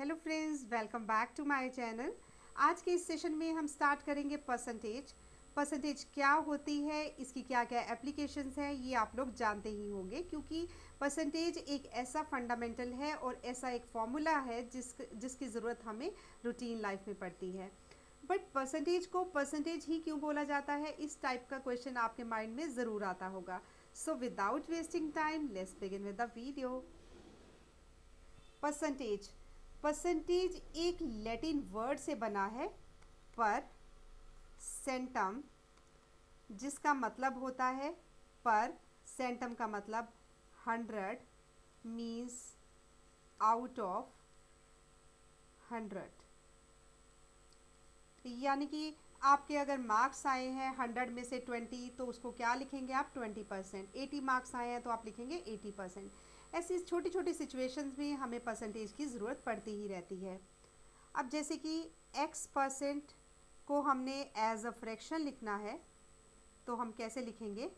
Hello friends, welcome back to my channel. आज के इस सेशन में हम स्टार्ट करेंगे परसेंटेज। परसेंटेज क्या होती है, इसकी क्या क्या एप्लीकेशंस हैं, ये आप लोग जानते ही होंगे, क्योंकि परसेंटेज एक ऐसा फंडामेंटल है और ऐसा एक फॉर्मूला है जिसकी ज़रूरत हमें रूटीन लाइफ में पड़ती है। बट परसेंटेज को परसेंटेज ही क्यों बोला जाता है, इस टाइप का क्वेश्चन आपके माइंड में ज़रूर आता होगा। So without wasting time let's begin with the video. Percentage percentage एक लैटिन वर्ड से बना है, पर सेंटम, जिसका मतलब होता है पर। सेंटम का मतलब 100 मीन्स आउट ऑफ 100। यानी कि आपके अगर मार्क्स आए हैं 100 में से 20, तो उसको क्या लिखेंगे आप? 20%। 80 मार्क्स आए हैं तो आप लिखेंगे 80%। ऐसी छोटी छोटी सिचुएशंस में हमें परसेंटेज की ज़रूरत पड़ती ही रहती है। अब जैसे कि x% को हमने एज अ फ्रैक्शन लिखना है, तो हम कैसे लिखेंगे?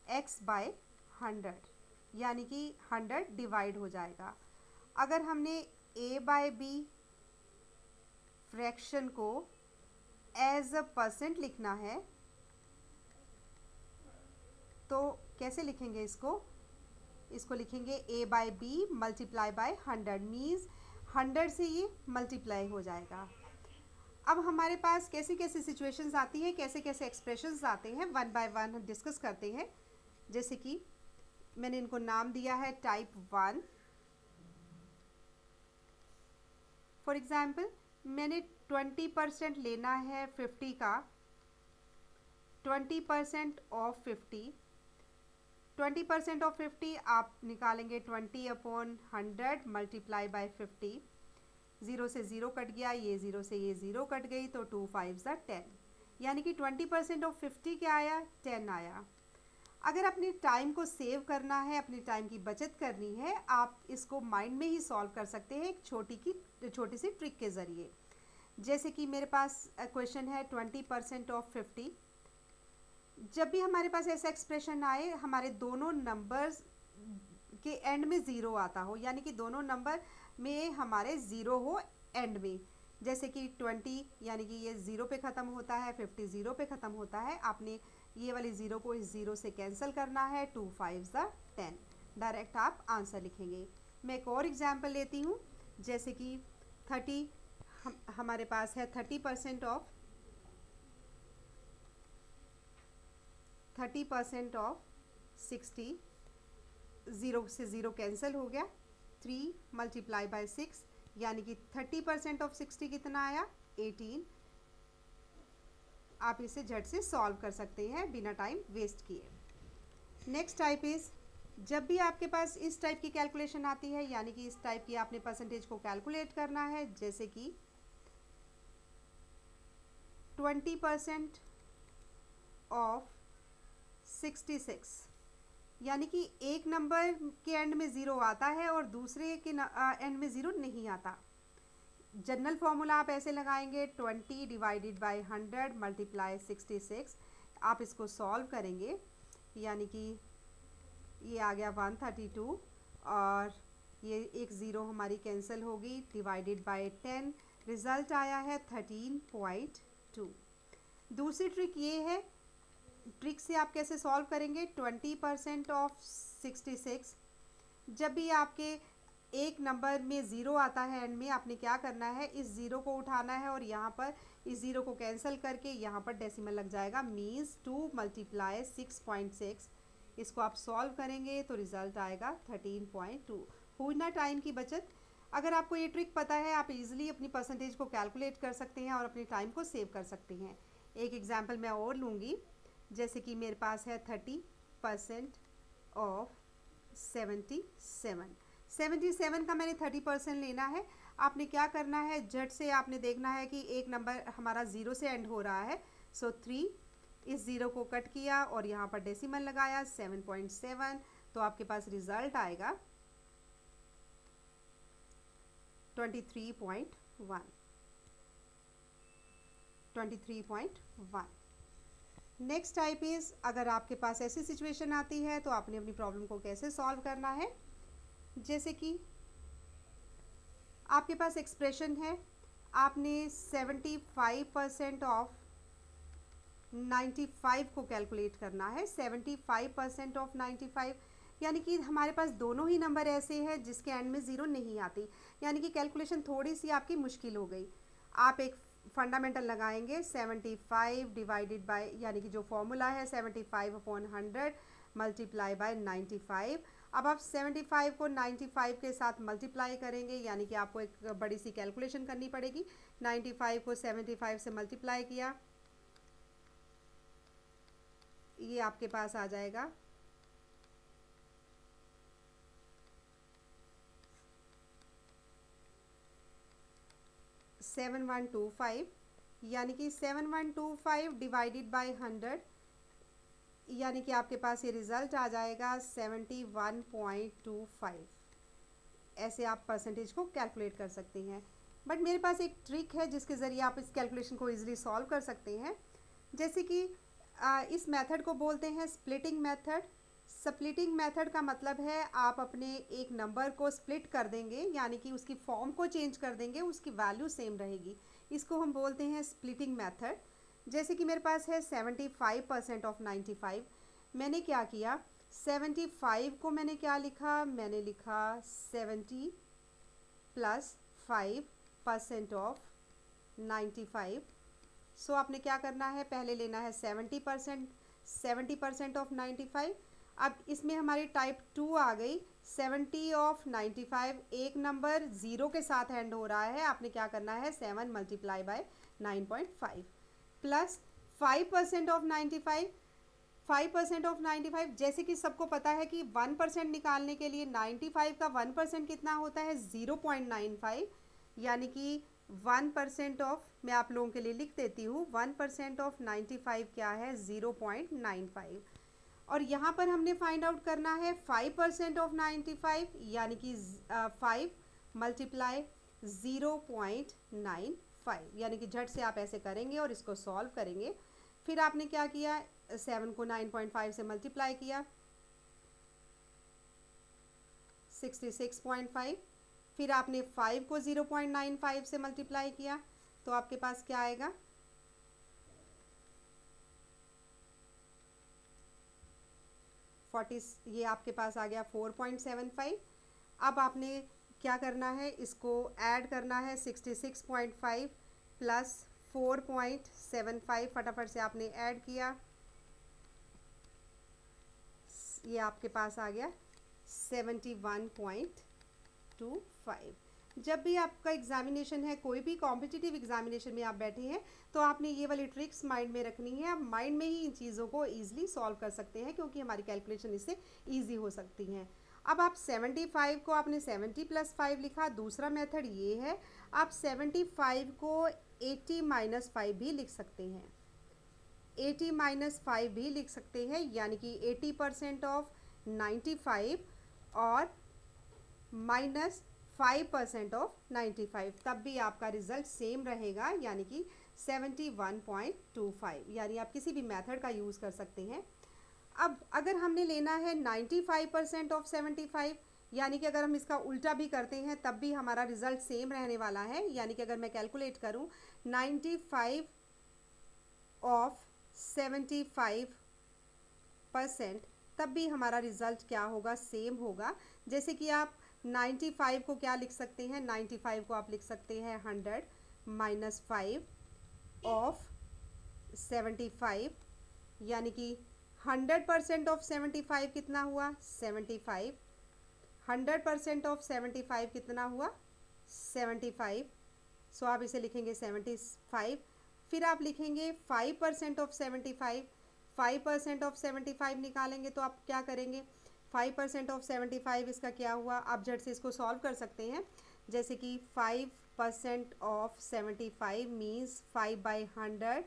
x/100, यानी कि 100 डिवाइड हो जाएगा। अगर हमने a/b फ्रैक्शन को एज अ परसेंट लिखना है, तो कैसे लिखेंगे इसको लिखेंगे a/b मल्टीप्लाई बाय 100, मीन्स 100 से ये मल्टीप्लाई हो जाएगा। अब हमारे पास कैसी कैसी सिचुएशंस आती हैं, कैसे कैसे एक्सप्रेशंस आते हैं, वन बाय वन हम डिस्कस करते हैं। जैसे कि मैंने इनको नाम दिया है टाइप 1। फॉर एग्जाम्पल, मैंने 20% लेना है 50 का। 20% ऑफ 50, 20% ऑफ 50 आप निकालेंगे 20/100 मल्टीप्लाई बाय 50। 0 से 0 कट गया, ये 0 से ये 0 कट गई, तो 2 5 10, यानी कि 20% ऑफ 50 क्या आया? 10 आया। अगर अपनी टाइम को सेव करना है, अपनी टाइम की बचत करनी है, आप इसको माइंड में ही सॉल्व कर सकते हैं एक छोटी सी ट्रिक के ज़रिए। जैसे कि मेरे पास क्वेश्चन है 20% ऑफ 50। जब भी हमारे पास ऐसा एक्सप्रेशन आए, हमारे दोनों नंबर्स के एंड में ज़ीरो आता हो, यानी कि दोनों नंबर में हमारे ज़ीरो हो एंड में। जैसे कि 20 यानी कि ये ज़ीरो पे ख़त्म होता है, 50 ज़ीरो पे ख़त्म होता है। आपने ये वाली ज़ीरो को इस ज़ीरो से कैंसिल करना है, 2 5 10, डायरेक्ट आप आंसर लिखेंगे। मैं एक और एग्जांपल लेती हूँ। जैसे कि 30 हमारे पास है 30% ऑफ 60। ज़ीरो से ज़ीरो कैंसिल हो गया, 3 मल्टीप्लाई बाय 6, यानी कि 30% ऑफ 60 कितना आया? 18। आप इसे झट से सॉल्व कर सकते हैं बिना टाइम वेस्ट किए। नेक्स्ट टाइप इज़, जब भी आपके पास इस टाइप की कैलकुलेशन आती है, यानी कि इस टाइप की आपने परसेंटेज को कैलकुलेट करना है, जैसे कि 20% ऑफ 66, यानी कि एक नंबर के एंड में ज़ीरो आता है और दूसरे के एंड में ज़ीरो नहीं आता। जनरल फॉर्मूला आप ऐसे लगाएंगे, 20 डिवाइडेड बाय 100 मल्टीप्लाई 66। आप इसको सॉल्व करेंगे, यानी कि ये आ गया 132, और ये एक ज़ीरो हमारी कैंसिल होगी, डिवाइडेड बाय 10, रिज़ल्ट आया है 13.2। दूसरी ट्रिक ये है, ट्रिक से आप कैसे सॉल्व करेंगे? 20% ऑफ 66, जब भी आपके एक नंबर में ज़ीरो आता है एंड में, आपने क्या करना है? इस ज़ीरो को उठाना है और यहाँ पर इस ज़ीरो को कैंसिल करके यहाँ पर डेसिमल लग जाएगा, मीन्स 2 मल्टीप्लाई 6.6। इसको आप सॉल्व करेंगे तो रिज़ल्ट आएगा 13.2। हुई ना टाइम की बचत? अगर आपको ये ट्रिक पता है, आप इजीली अपनी परसेंटेज को कैलकुलेट कर सकते हैं और अपनी टाइम को सेव कर सकते हैं। एक एग्जांपल मैं और लूँगी। जैसे कि मेरे पास है 30% ऑफ 77 का मैंने 30% लेना है। आपने क्या करना है? झट से आपने देखना है कि एक नंबर हमारा ज़ीरो से एंड हो रहा है, सो 3, इस ज़ीरो को कट किया और यहाँ पर डेसिमल लगाया 7.7, तो आपके पास रिज़ल्ट आएगा 23.1। नेक्स्ट टाइप इज़, अगर आपके पास ऐसी सिचुएशन आती है तो आपने अपनी प्रॉब्लम को कैसे सॉल्व करना है। जैसे कि आपके पास एक्सप्रेशन है, आपने 75% ऑफ 95 को कैलकुलेट करना है। 75% ऑफ 95 यानी कि हमारे पास दोनों ही नंबर ऐसे हैं जिसके एंड में ज़ीरो नहीं आती, यानी कि कैलकुलेशन थोड़ी सी आपकी मुश्किल हो गई। आप एक फंडामेंटल लगाएंगे 75 डिवाइडेड बाय, यानी कि जो फॉर्मूला है 75/100 मल्टीप्लाई बाय 95। अब आप 75 को 95 के साथ मल्टीप्लाई करेंगे, यानी कि आपको एक बड़ी सी कैलकुलेशन करनी पड़ेगी। 95 को 75 से मल्टीप्लाई किया, ये आपके पास आ जाएगा 7125, यानी कि 7125 डिवाइडेड बाय 100, यानी कि आपके पास ये रिज़ल्ट आ जाएगा 71.25। ऐसे आप परसेंटेज को कैलकुलेट कर सकते हैं। बट मेरे पास एक ट्रिक है जिसके ज़रिए आप इस कैलकुलेशन को इजीली सॉल्व कर सकते हैं। जैसे कि इस मेथड को बोलते हैं स्प्लिटिंग मेथड। स्प्लिटिंग मेथड का मतलब है आप अपने एक नंबर को स्प्लिट कर देंगे, यानी कि उसकी फॉर्म को चेंज कर देंगे, उसकी वैल्यू सेम रहेगी। इसको हम बोलते हैं स्प्लिटिंग मेथड। जैसे कि मेरे पास है 75% ऑफ 95। मैंने क्या किया, 75 को मैंने क्या लिखा, मैंने लिखा 70 प्लस 5% ऑफ 95। सो आपने क्या करना है, पहले लेना है 70% ऑफ 95। अब इसमें हमारी टाइप 2 आ गई। 70 ऑफ 95, एक नंबर ज़ीरो के साथ एंड हो रहा है, आपने क्या करना है 7 multiply by 9.5 plus 5% of 95। 5% of 95, जैसे कि सबको पता है कि 1% निकालने के लिए 95 का 1% कितना होता है 0.95, यानी कि 1% ऑफ, मैं आप लोगों के लिए लिख देती हूँ, 1% ऑफ 95 क्या है 0.95। और यहाँ पर हमने फाइंड आउट करना है 5% ऑफ 95, यानी कि 5 मल्टीप्लाई 0.95, यानी कि झट से आप ऐसे करेंगे और इसको सॉल्व करेंगे। फिर आपने क्या किया, 7 को 9.5 से मल्टीप्लाई किया 66.5, फिर आपने 5 को 0.95 से मल्टीप्लाई किया तो आपके पास क्या आएगा 40, ये आपके पास आ गया 4.75। अब आपने क्या करना है, इसको ऐड करना है 66.5 प्लस 4.75, फटाफट से आपने ऐड किया, ये आपके पास आ गया 71.25। जब भी आपका एग्जामिनेशन है, कोई भी कॉम्पिटिटिव एग्जामिनेशन में आप बैठे हैं, तो आपने ये वाली ट्रिक्स माइंड में रखनी है। आप माइंड में ही इन चीज़ों को ईजिली सॉल्व कर सकते हैं, क्योंकि हमारी कैलकुलेशन इससे ईजी हो सकती हैं। अब आप 75 को आपने 70 प्लस 5 लिखा, दूसरा मेथड ये है, आप 75 को 80 माइनस 5 भी लिख सकते हैं, 80 माइनस 5 भी लिख सकते हैं, यानी कि 80% ऑफ 95 और माइनस 5% ऑफ 95, तब भी आपका रिजल्ट सेम रहेगा, यानी कि 71.25, यानी आप किसी भी मेथड का यूज़ कर सकते हैं। अब अगर हमने लेना है 95% ऑफ 75, यानी कि अगर हम इसका उल्टा भी करते हैं तब भी हमारा रिजल्ट सेम रहने वाला है, यानी कि अगर मैं कैलकुलेट करूं 95 ऑफ 75%, तब भी हमारा रिजल्ट क्या होगा, सेम होगा। जैसे कि आप 95 को क्या लिख सकते हैं, 95 को आप लिख सकते हैं 100 माइनस 5 ऑफ 75, यानी कि 100% ऑफ 75 कितना हुआ 75, 100% ऑफ 75 कितना हुआ 75। सो आप इसे लिखेंगे 75, फिर आप लिखेंगे 5% ऑफ 75, 5% ऑफ 75 निकालेंगे तो आप क्या करेंगे, 5% ऑफ 75 इसका क्या हुआ, आप झट से इसको सॉल्व कर सकते हैं। जैसे कि 5% ऑफ 75 मीन्स 5/100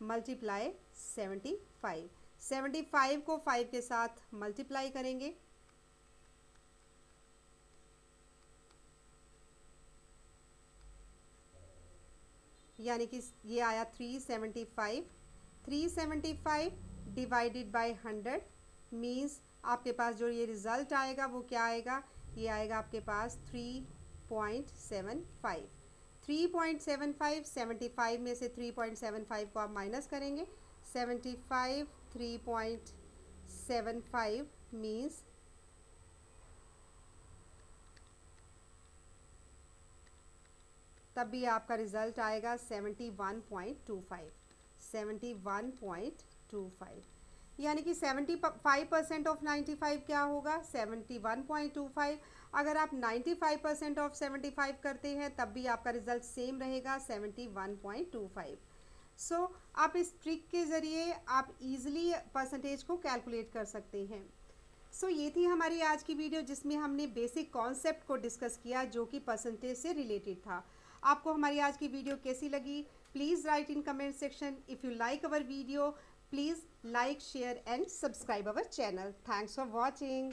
मल्टीप्लाई 75, 75 को 5 के साथ मल्टीप्लाई करेंगे, यानी कि ये आया 375, 375 डिवाइडेड बाय 100 मीन्स आपके पास जो ये रिज़ल्ट आएगा वो क्या आएगा, ये आएगा आपके पास 3.75। 3.75, 75 में से 3.75 को आप माइनस करेंगे, 75 3.75 मीन्स तब भी आपका रिजल्ट आएगा 71.25। 71.25 यानी कि 75% ऑफ 95 क्या होगा, 71.25। अगर आप 95% ऑफ 75 करते हैं तब भी आपका रिजल्ट सेम रहेगा 71.25। सो आप इस ट्रिक के ज़रिए आप इजीली परसेंटेज को कैलकुलेट कर सकते हैं। सो ये थी हमारी आज की वीडियो जिसमें हमने बेसिक कॉन्सेप्ट को डिस्कस किया जो कि परसेंटेज से रिलेटेड था। आपको हमारी आज की वीडियो कैसी लगी? Please write in comment section. If you like our video, please like, share and subscribe our channel. Thanks for watching.